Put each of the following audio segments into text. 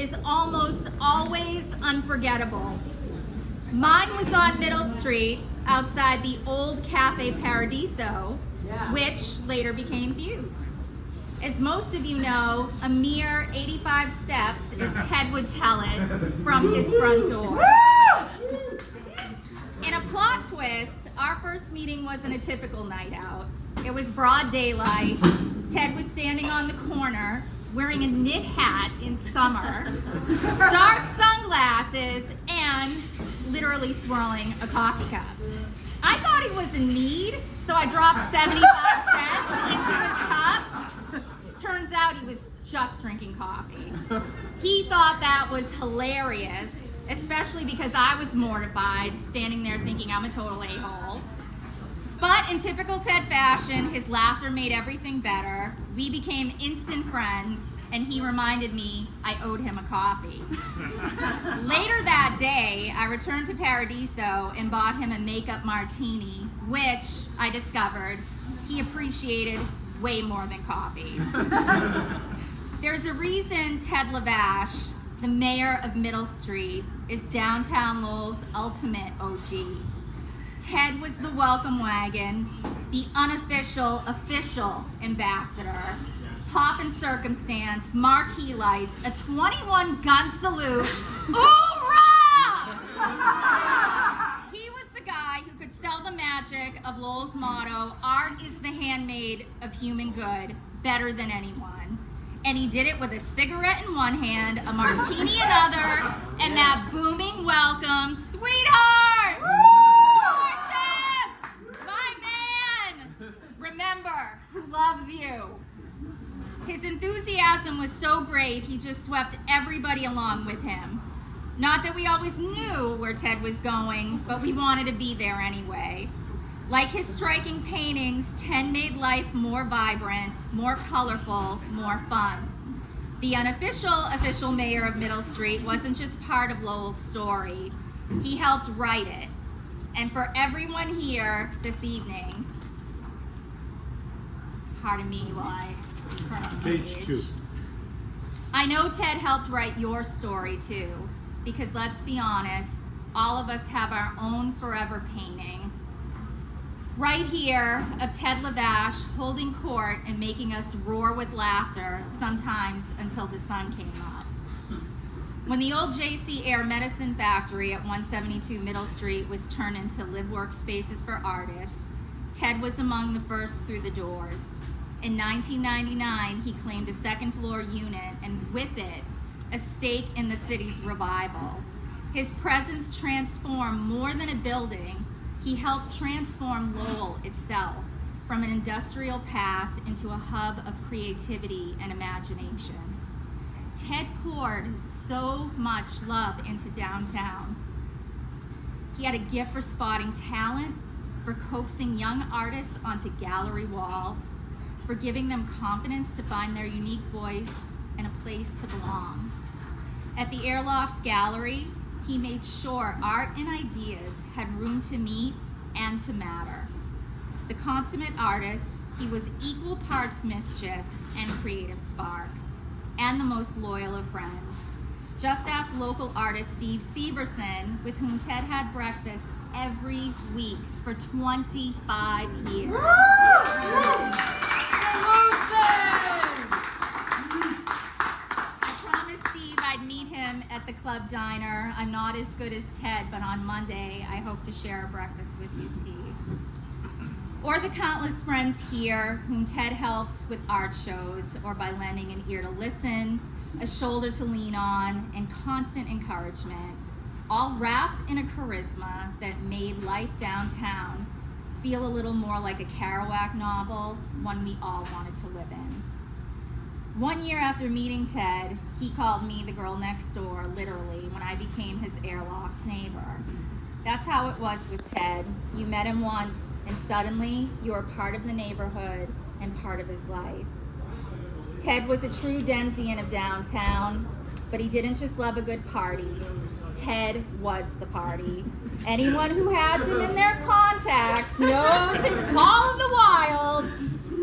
is almost always unforgettable. Mine was on Middle Street outside the old Cafe Paradiso, which later became Views. As most of you know, a mere 85 steps, as Ted would tell it, from his front door. In a plot twist, our first meeting wasn't a typical night out. It was broad daylight. Ted was standing on the corner, wearing a knit hat in summer, dark sunglasses, and literally swirling a coffee cup. I thought he was in need, so I dropped 75 cents into his cup. Turns out he was just drinking coffee. He thought that was hilarious, especially because I was mortified, standing there thinking I'm a total a-hole. But in typical Ted fashion, his laughter made everything better. We became instant friends, and he reminded me I owed him a coffee. Later that day, I returned to Paradiso and bought him a makeup martini, which I discovered he appreciated way more than coffee. There's a reason Ted Lavash, the mayor of Middle Street, is downtown Lowell's ultimate OG. Ted was the welcome wagon, the unofficial official ambassador, pomp and circumstance, marquee lights, a 21 gun salute. Hoorah! He was the guy who could sell the magic of Lowell's motto, art is the handmaid of human good, better than anyone. And he did it with a cigarette in one hand, a martini in other, and that booming welcome, sweetheart! Gorgeous! My man! Remember who loves you. His enthusiasm was so great, he just swept everybody along with him. Not that we always knew where Ted was going, but we wanted to be there anyway. Like his striking paintings, Ted made life more vibrant, more colorful, more fun. The unofficial official mayor of Middle Street wasn't just part of Lowell's story. He helped write it. And for everyone here this evening, pardon me while I turn on the page. 2. I know Ted helped write your story too, because let's be honest, all of us have our own forever painting. Right here of Ted Lavash holding court and making us roar with laughter, sometimes until the sun came up. When the old JC Air Medicine Factory at 172 Middle Street was turned into live-work spaces for artists, Ted was among the first through the doors. In 1999, he claimed a second-floor unit and with it, a stake in the city's revival. His presence transformed more than a building. He helped transform Lowell itself from an industrial past into a hub of creativity and imagination. Ted poured so much love into downtown. He had a gift for spotting talent, for coaxing young artists onto gallery walls, for giving them confidence to find their unique voice and a place to belong. At the Airlofts Gallery, he made sure art and ideas had room to meet and to matter. The consummate artist, he was equal parts mischief and creative spark, and the most loyal of friends. Just ask local artist Steve Severson, with whom Ted had breakfast every week for 25 years. I'd meet him at the club diner. I'm not as good as Ted, but on Monday, I hope to share a breakfast with you, Steve. Or the countless friends here whom Ted helped with art shows or by lending an ear to listen, a shoulder to lean on, and constant encouragement, all wrapped in a charisma that made life downtown feel a little more like a Kerouac novel, one we all wanted to live in. 1 year after meeting Ted, he called me the girl next door, literally, when I became his Airlofts neighbor. That's how it was with Ted. You met him once, and suddenly you were part of the neighborhood and part of his life. Ted was a true Denzian of downtown, but he didn't just love a good party. Ted was the party. Anyone who has him in their contacts knows his call of the wild.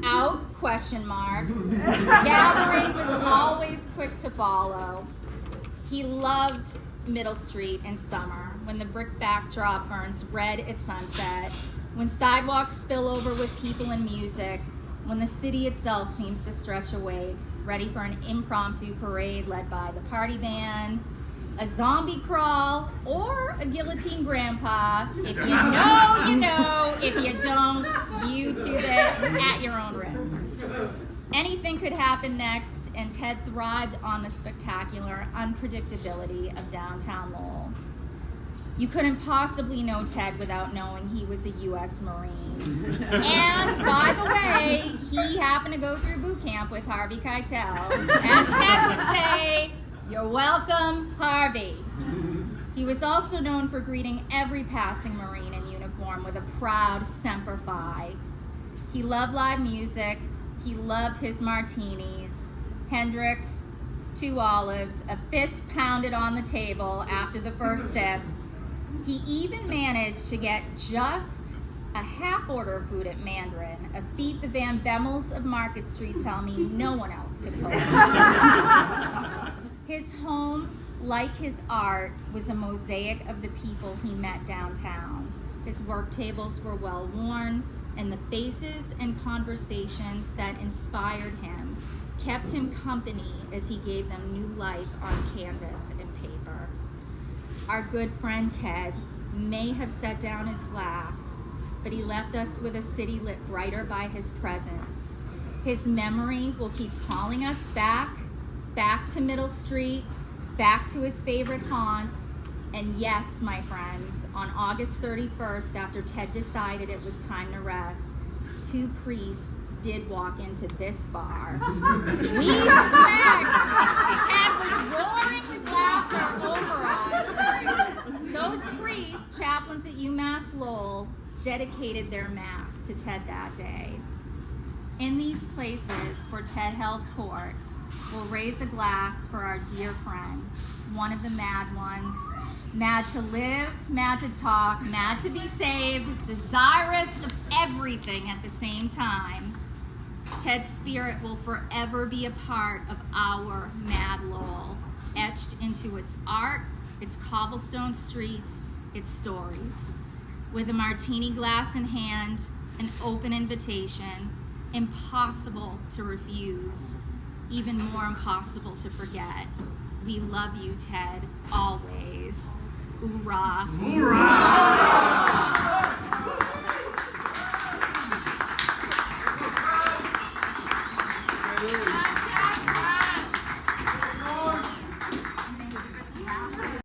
Out? ? Gathering was always quick to follow. He loved Middle Street in summer, when the brick backdrop burns red at sunset, when sidewalks spill over with people and music, when the city itself seems to stretch awake, ready for an impromptu parade led by the party band, a zombie crawl, or a guillotine grandpa. If you know, you know. If you don't, YouTube it at your own risk. Anything could happen next, and Ted thrived on the spectacular unpredictability of downtown Lowell. You couldn't possibly know Ted without knowing he was a U.S. Marine. And by the way, he happened to go through boot camp with Harvey Keitel. As Ted would say, "You're welcome, Harvey." He was also known for greeting every passing Marine in uniform with a proud Semper Fi. He loved live music. He loved his martinis, Hendrix, 2 olives, a fist pounded on the table after the first sip. He even managed to get just a half order of food at Mandarin, a feat the Van Bemmels of Market Street tell me no one else could pull. His home, like his art, was a mosaic of the people he met downtown. His work tables were well worn, and the faces and conversations that inspired him kept him company as he gave them new life on canvas and paper. Our good friend Ted may have set down his glass, but he left us with a city lit brighter by his presence. His memory will keep calling us back to Middle Street, back to his favorite haunts. And yes, my friends, on August 31st, after Ted decided it was time to rest, 2 priests did walk into this bar. We suspect Ted was roaring with laughter over us. Those priests, chaplains at UMass Lowell, dedicated their mass to Ted that day. In these places where Ted held court, we'll raise a glass for our dear friend, one of the mad ones, mad to live, mad to talk, mad to be saved, desirous of everything at the same time. Ted's spirit will forever be a part of our Mad Lowell, etched into its art, its cobblestone streets, its stories. With a martini glass in hand, an open invitation, impossible to refuse, even more impossible to forget. We love you, Ted, always. Hoorah. Hoorah!